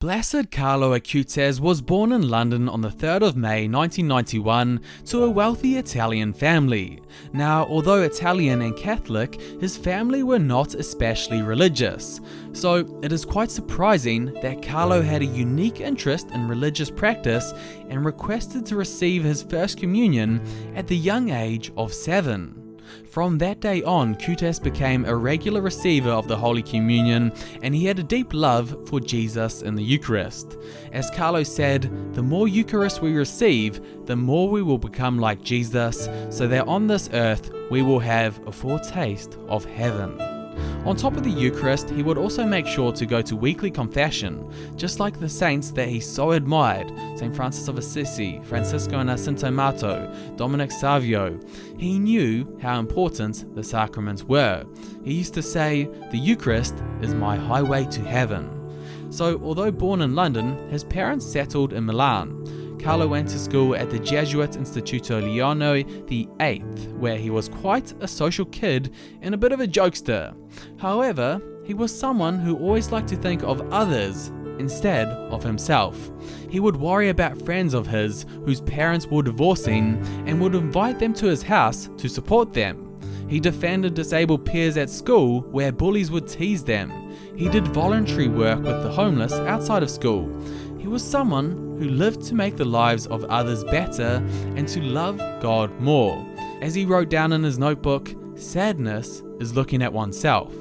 Blessed Carlo Acutis was born in London on the 3rd of May 1991 to a wealthy Italian family. Now, although Italian and Catholic, his family were not especially religious. So it is quite surprising that Carlo had a unique interest in religious practice and requested to receive his first communion at the young age of 7. From that day on, Acutis became a regular receiver of the Holy Communion, and he had a deep love for Jesus in the Eucharist. As Carlo said, the more Eucharist we receive, the more we will become like Jesus, so that on this earth we will have a foretaste of heaven. On top of the Eucharist, he would also make sure to go to weekly confession, just like the saints that he so admired, St. Francis of Assisi, Francisco Jacinto, Dominic Savio. He knew how important the sacraments were. He used to say, "The Eucharist is my highway to heaven." So, although born in London, his parents settled in Milan. Carlo went to school at the Jesuit Istituto Leone VIII, where he was quite a social kid and a bit of a jokester. However, he was someone who always liked to think of others instead of himself. He would worry about friends of his whose parents were divorcing and would invite them to his house to support them. He defended disabled peers at school where bullies would tease them. He did voluntary work with the homeless outside of school. He was someone who lived to make the lives of others better and to love God more. As he wrote down in his notebook, sadness is looking at oneself.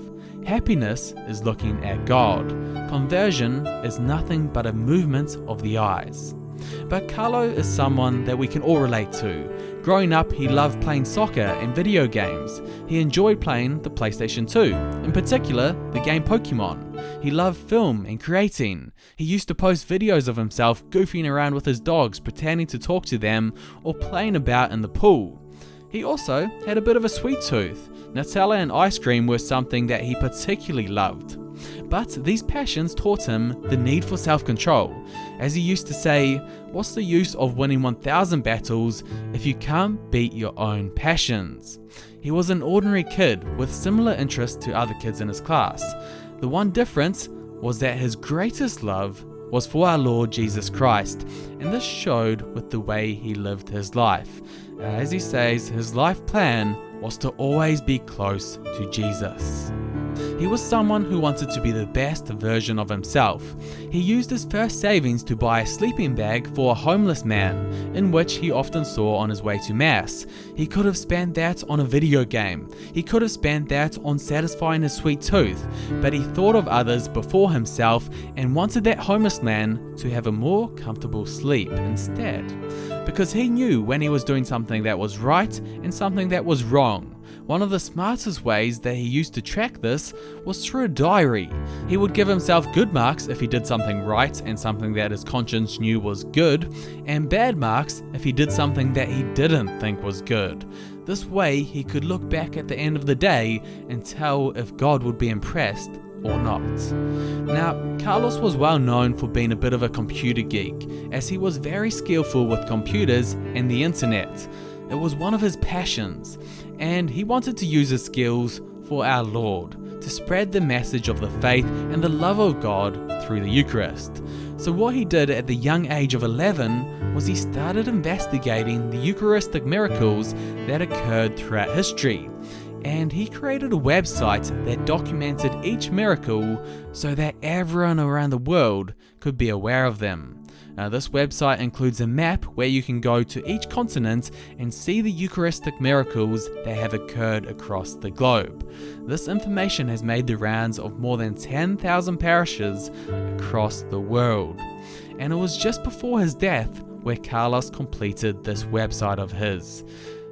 Happiness is looking at God. Conversion is nothing but a movement of the eyes. But Carlo is someone that we can all relate to. Growing up, he loved playing soccer and video games. He enjoyed playing the PlayStation 2, in particular, the game Pokemon. He loved film and creating. He used to post videos of himself goofing around with his dogs, pretending to talk to them, or playing about in the pool. He also had a bit of a sweet tooth. Nutella and ice cream were something that he particularly loved. But these passions taught him the need for self-control. As he used to say, "What's the use of winning 1,000 battles if you can't beat your own passions?" He was an ordinary kid with similar interests to other kids in his class. The one difference was that his greatest love was for our Lord Jesus Christ, and this showed with the way he lived his life. As he says, his life plan was to always be close to Jesus. He was someone who wanted to be the best version of himself. He used his first savings to buy a sleeping bag for a homeless man, in which he often saw on his way to Mass. He could have spent that on a video game. He could have spent that on satisfying his sweet tooth, but he thought of others before himself and wanted that homeless man to have a more comfortable sleep instead. Because he knew when he was doing something that was right and something that was wrong. One of the smartest ways that he used to track this was through a diary. He would give himself good marks if he did something right and something that his conscience knew was good, and bad marks if he did something that he didn't think was good. This way he could look back at the end of the day and tell if God would be impressed or not. Now, Carlos was well known for being a bit of a computer geek, as he was very skillful with computers and the internet. It was one of his passions, and he wanted to use his skills for our Lord, to spread the message of the faith and the love of God through the Eucharist. So what he did at the young age of 11 was he started investigating the Eucharistic miracles that occurred throughout history. And he created a website that documented each miracle so that everyone around the world could be aware of them. This website includes a map where you can go to each continent and see the Eucharistic miracles that have occurred across the globe. This information has made the rounds of more than 10,000 parishes across the world. And it was just before his death where Carlos completed this website of his.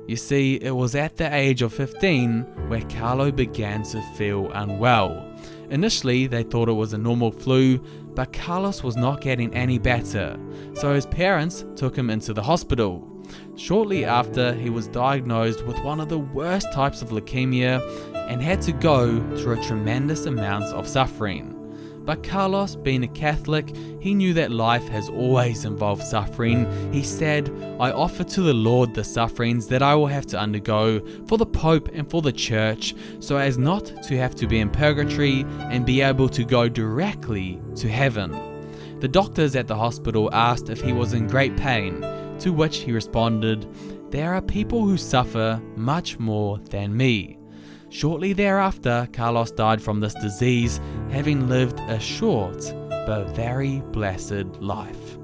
You see, it was at the age of 15 where Carlo began to feel unwell. Initially, they thought it was a normal flu, but Carlos was not getting any better, so his parents took him into the hospital. Shortly after, he was diagnosed with one of the worst types of leukemia and had to go through a tremendous amount of suffering. But Carlos, being a Catholic, he knew that life has always involved suffering. He said, "I offer to the Lord the sufferings that I will have to undergo for the Pope and for the Church, so as not to have to be in purgatory and be able to go directly to heaven." The doctors at the hospital asked if he was in great pain, to which he responded, "There are people who suffer much more than me." Shortly thereafter, Carlos died from this disease, having lived a short but very blessed life.